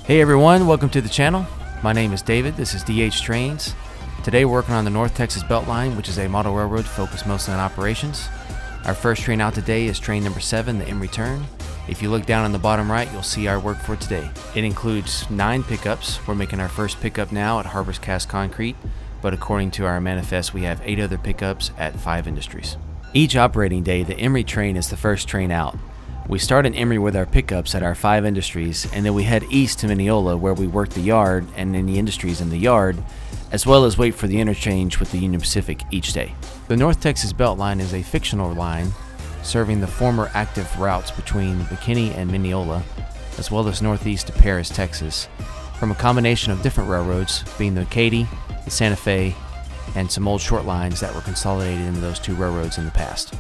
Hey everyone, welcome to the channel. My name is David, this is DH Trainz. Today we're working on the North Texas Beltline, which is a model railroad focused mostly on operations. Our first train out today is train number 7, the Emory Turn. If you look down on the bottom right, you'll see our work for today. It includes 9 pickups. We're making our first pickup now at Harbor's Cast Concrete, but according to our manifest, we have 8 other pickups at 5 industries. Each operating day, the Emory train is the first train out. We start in Emory with our pickups at our 5 industries, and then we head east to Mineola where we work the yard and then the industries in the yard, as well as wait for the interchange with the Union Pacific each day. The North Texas Beltline is a fictional line serving the former active routes between McKinney and Mineola, as well as northeast to Paris, Texas, from a combination of different railroads, being the KUID, the Santa Fe, and some old short lines that were consolidated into those 2 railroads in the past.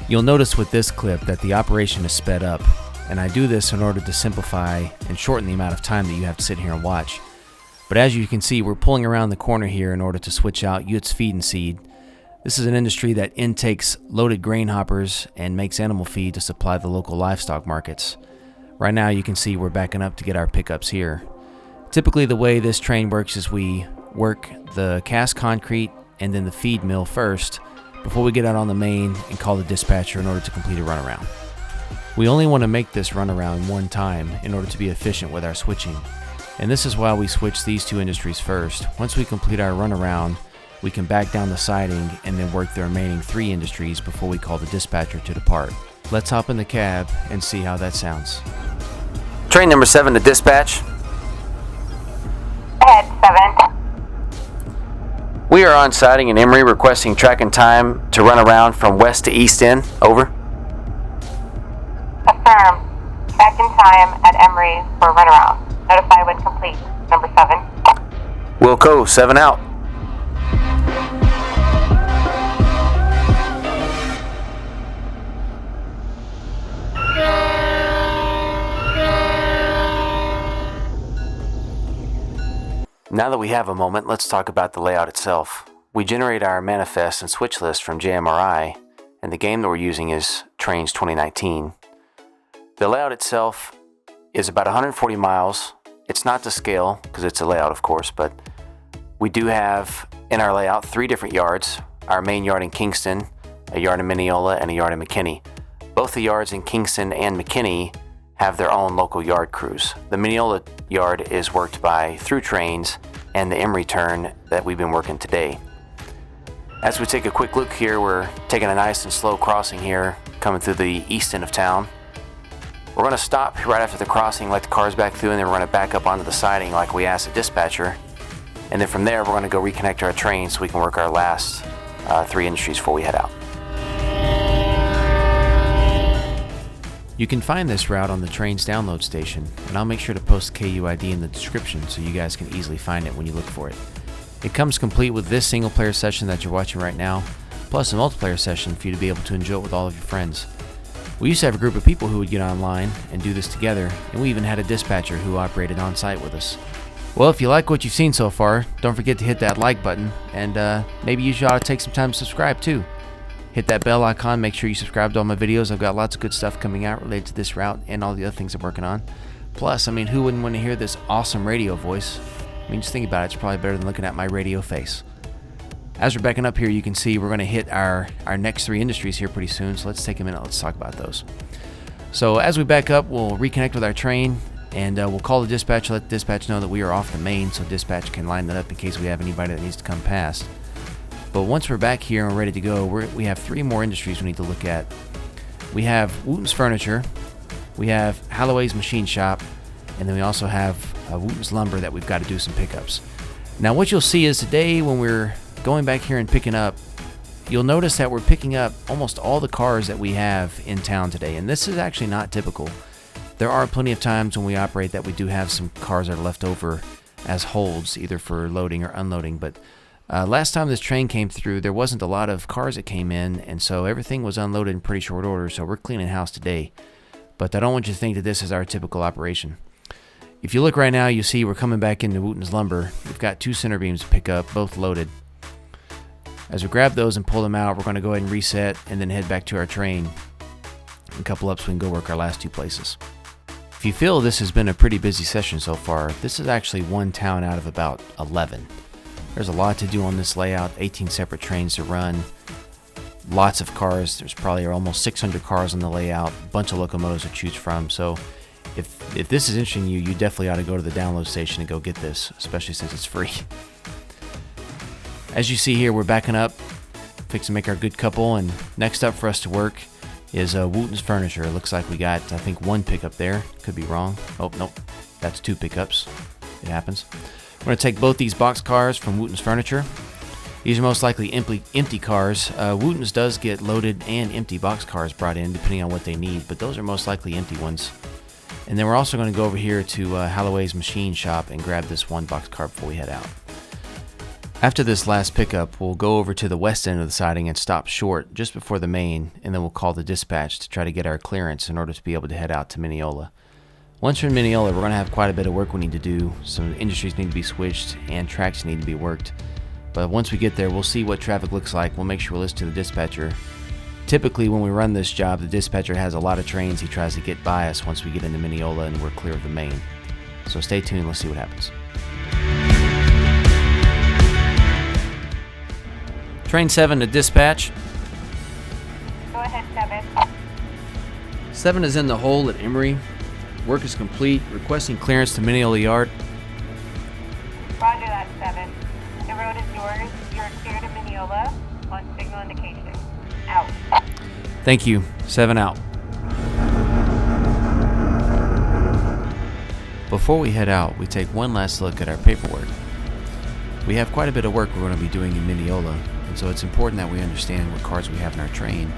You'll notice with this clip that the operation is sped up, and I do this in order to simplify and shorten the amount of time that you have to sit here and watch. But as you can see, we're pulling around the corner here in order to switch out Utes Feed and Seed. This is an industry that intakes loaded grain hoppers and makes animal feed to supply the local livestock markets. Right now you can see we're backing up to get our pickups here. Typically the way this train works is we work the cast concrete and then the feed mill first before we get out on the main and call the dispatcher in order to complete a runaround. We only want to make this runaround one time in order to be efficient with our switching, and this is why we switch these 2 industries first. Once we complete our runaround, we can back down the siding and then work the remaining 3 industries before we call the dispatcher to depart. Let's hop in the cab and see how that sounds. Train number 7 to dispatch. Ahead, 7. We are on siding in Emory requesting track and time to run around from west to east end. Over. Affirm. Track and time at Emory for runaround. Notify when complete. Number 7. Wilco, 7 out. Now that we have a moment, let's talk about the layout itself. We generate our manifest and switch list from JMRI, and the game that we're using is Trainz 2019. The layout itself is about 140 miles. It's not to scale, because it's a layout of course, but we do have in our layout 3 different yards. Our main yard in Kingston, a yard in Mineola, and a yard in McKinney. Both the yards in Kingston and McKinney have their own local yard crews. The Mineola yard is worked by through Trainz and the Emory Turn that we've been working today. As we take a quick look here, we're taking a nice and slow crossing here, coming through the east end of town. We're going to stop right after the crossing, let the cars back through, and then we're going to back up onto the siding like we asked the dispatcher. And then from there, we're going to go reconnect our train so we can work our last 3 industries before we head out. You can find this route on the Trainz download station, and I'll make sure to post KUID in the description so you guys can easily find it when you look for it. It comes complete with this single player session that you're watching right now, plus a multiplayer session for you to be able to enjoy it with all of your friends. We used to have a group of people who would get online and do this together, and we even had a dispatcher who operated on site with us. Well, if you like what you've seen so far, don't forget to hit that like button, and maybe you ought to take some time to subscribe too. Hit that bell icon, make sure you subscribe to all my videos. I've got lots of good stuff coming out related to this route and all the other things I'm working on. Plus, I mean, who wouldn't want to hear this awesome radio voice? I mean, just think about it, it's probably better than looking at my radio face. As we're backing up here, you can see we're going to hit our next 3 industries here pretty soon, so let's take a minute, let's talk about those. So as we back up, we'll reconnect with our train, and we'll call the dispatch, let the dispatch know that we are off the main, so dispatch can line that up in case we have anybody that needs to come past. But once we're back here and ready to go, we have 3 more industries we need to look at. We have Wooten's Furniture, we have Holloway's Machine Shop, and then we also have Wooten's Lumber that we've got to do some pickups. Now what you'll see is today when we're going back here and picking up, you'll notice that we're picking up almost all the cars that we have in town today, and this is actually not typical. There are plenty of times when we operate that we do have some cars that are left over as holds, either for loading or unloading, but last time this train came through, there wasn't a lot of cars that came in, and so everything was unloaded in pretty short order, so we're cleaning house today. But I don't want you to think that this is our typical operation. If you look right now, you see we're coming back into Wooten's Lumber. We've got 2 center beams to pick up, both loaded. As we grab those and pull them out, we're going to go ahead and reset and then head back to our train. A couple up so we can go work our last 2 places. If you feel this has been a pretty busy session so far, this is actually one town out of about 11. There's a lot to do on this layout, 18 separate trains to run, lots of cars. There's probably almost 600 cars on the layout, a bunch of locomotives to choose from. So if this is interesting to you, you definitely ought to go to the download station and go get this, especially since it's free. As you see here, we're backing up, fixing to make our good couple, and next up for us to work is Wooten's Furniture. It looks like we got, I think, one pickup there. Could be wrong. Oh, nope. That's two pickups. It happens. We're going to take both these box cars from Wooten's Furniture. These are most likely empty cars. Wooten's does get loaded and empty box cars brought in, depending on what they need, but those are most likely empty ones. And then we're also going to go over here to Halloway's machine shop and grab this one box car before we head out. After this last pickup, we'll go over to the west end of the siding and stop short just before the main, and then we'll call the dispatch to try to get our clearance in order to be able to head out to Mineola. Once we're in Mineola, we're going to have quite a bit of work we need to do. Some industries need to be switched and tracks need to be worked. But once we get there, we'll see what traffic looks like. We'll make sure we listen to the dispatcher. Typically, when we run this job, the dispatcher has a lot of trains he tries to get by us once we get into Mineola and we're clear of the main. So stay tuned, let's see what happens. Train 7 to dispatch. Go ahead, 7. 7 is in the hole at Emory. Work is complete. Requesting clearance to Mineola Yard. Roger that, 7. The road is yours. You're clear to Mineola on signal indication. Out. Thank you. 7 out. Before we head out, we take one last look at our paperwork. We have quite a bit of work we're going to be doing in Mineola, and so it's important that we understand what cars we have in our train,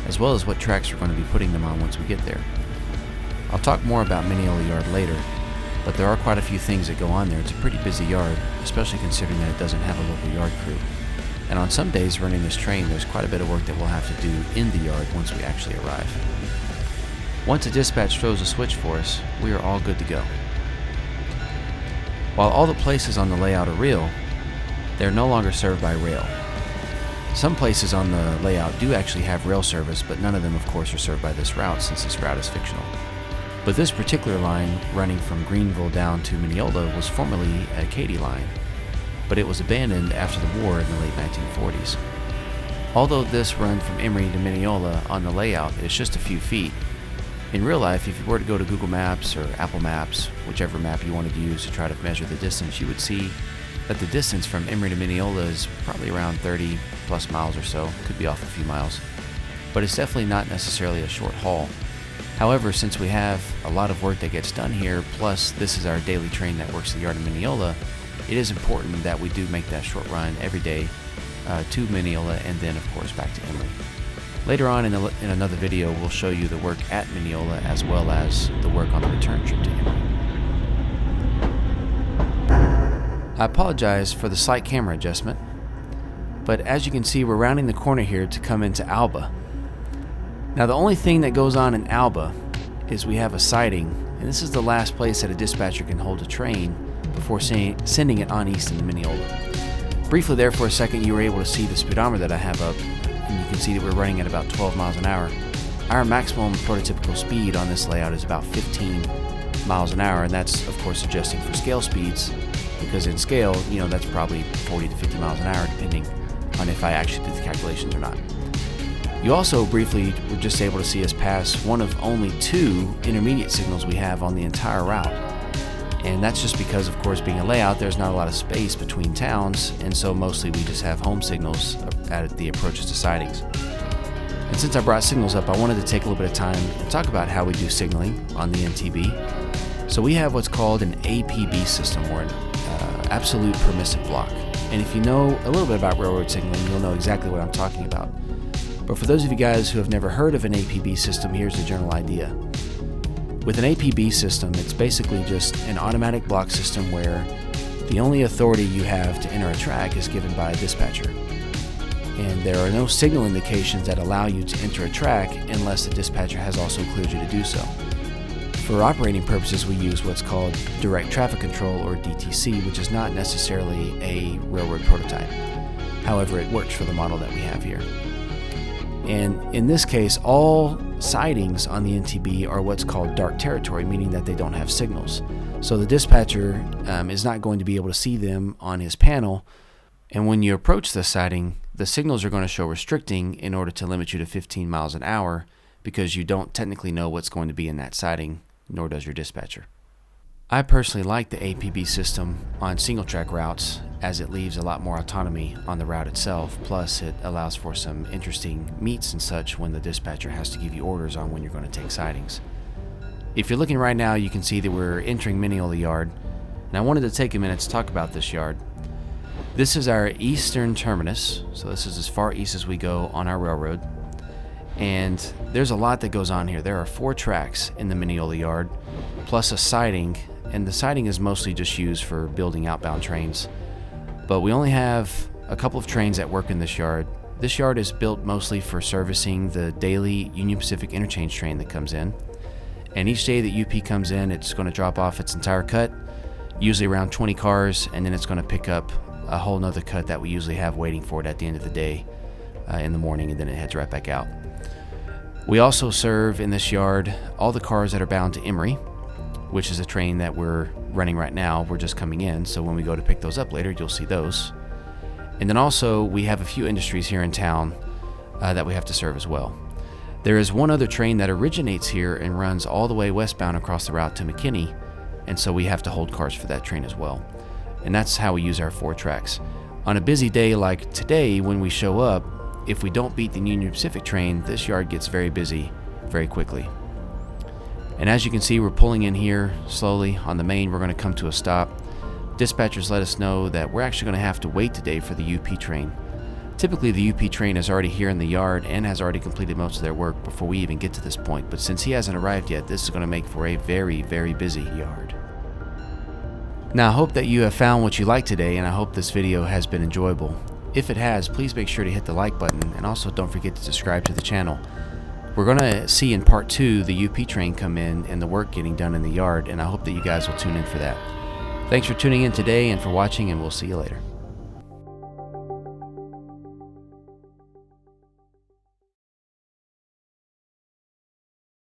as well as what tracks we're going to be putting them on once we get there. I'll talk more about Mineola Yard later, but there are quite a few things that go on there. It's a pretty busy yard, especially considering that it doesn't have a local yard crew. And on some days running this train, there's quite a bit of work that we'll have to do in the yard once we actually arrive. Once a dispatch throws a switch for us, we are all good to go. While all the places on the layout are real, they're no longer served by rail. Some places on the layout do actually have rail service, but none of them, of course, are served by this route since this route is fictional. But this particular line, running from Greenville down to Mineola, was formerly a KUID line, but it was abandoned after the war in the late 1940s. Although this run from Emory to Mineola on the layout is just a few feet, in real life, if you were to go to Google Maps or Apple Maps, whichever map you wanted to use to try to measure the distance, you would see that the distance from Emory to Mineola is probably around 30 plus miles or so. Could be off a few miles, but it's definitely not necessarily a short haul. However, since we have a lot of work that gets done here, plus this is our daily train that works the yard in Mineola, it is important that we do make that short run every day to Mineola and then, of course, back to Emory. Later on in another video, we'll show you the work at Mineola as well as the work on the return trip to Emory. I apologize for the slight camera adjustment, but as you can see, we're rounding the corner here to come into Alba. Now, the only thing that goes on in Alba is we have a siding, and this is the last place that a dispatcher can hold a train before sending it on east into Mineola. Briefly there for a second, you were able to see the speedometer that I have up, and you can see that we're running at about 12 miles an hour. Our maximum prototypical speed on this layout is about 15 miles an hour, and that's, of course, adjusting for scale speeds, because in scale, that's probably 40 to 50 miles an hour, depending on if I actually did the calculations or not. You also briefly were just able to see us pass one of only 2 intermediate signals we have on the entire route. And that's just because, of course, being a layout, there's not a lot of space between towns, and so mostly we just have home signals at the approaches to sidings. And since I brought signals up, I wanted to take a little bit of time and talk about how we do signaling on the NTB. So we have what's called an APB system, or an absolute permissive block. And if you know a little bit about railroad signaling, you'll know exactly what I'm talking about. But for those of you guys who have never heard of an APB system, here's the general idea. With an APB system, it's basically just an automatic block system where the only authority you have to enter a track is given by a dispatcher. And there are no signal indications that allow you to enter a track unless the dispatcher has also cleared you to do so. For operating purposes, we use what's called direct traffic control, or DTC, which is not necessarily a railroad prototype. However, it works for the model that we have here. And in this case, all sidings on the NTB are what's called dark territory, meaning that they don't have signals. So the dispatcher is not going to be able to see them on his panel. And when you approach the siding, the signals are going to show restricting in order to limit you to 15 miles an hour because you don't technically know what's going to be in that siding, nor does your dispatcher. I personally like the APB system on single track routes as it leaves a lot more autonomy on the route itself, plus it allows for some interesting meets and such when the dispatcher has to give you orders on when you're going to take sidings. If you're looking right now, you can see that we're entering Mineola Yard, and I wanted to take a minute to talk about this yard. This is our eastern terminus, so this is as far east as we go on our railroad, and there's a lot that goes on here. There are 4 tracks in the Mineola Yard, plus a siding, and the siding is mostly just used for building outbound trains. But we only have a couple of trains that work in this yard. This yard is built mostly for servicing the daily Union Pacific interchange train that comes in. And each day that UP comes in, it's going to drop off its entire cut, usually around 20 cars, and then it's going to pick up a whole nother cut that we usually have waiting for it at the end of the day in the morning, and then it heads right back out. We also serve in this yard all the cars that are bound to Emory, which is a train that we're running right now. We're just coming in, so when we go to pick those up later, you'll see those. And then also, we have a few industries here in town that we have to serve as well. There is one other train that originates here and runs all the way westbound across the route to McKinney, and so we have to hold cars for that train as well. And that's how we use our 4 tracks. On a busy day like today, when we show up, if we don't beat the Union Pacific train, this yard gets very busy very quickly. And as you can see, we're pulling in here slowly on the main. We're going to come to a stop. Dispatchers let us know that we're actually going to have to wait today for the UP train. Typically, the UP train is already here in the yard and has already completed most of their work before we even get to this point. But since he hasn't arrived yet, this is going to make for a very, very busy yard. Now, I hope that you have found what you like today, and I hope this video has been enjoyable. If it has, please make sure to hit the like button, and also don't forget to subscribe to the channel. We're going to see in part 2 the UP train come in and the work getting done in the yard, and I hope that you guys will tune in for that. Thanks for tuning in today and for watching, and we'll see you later.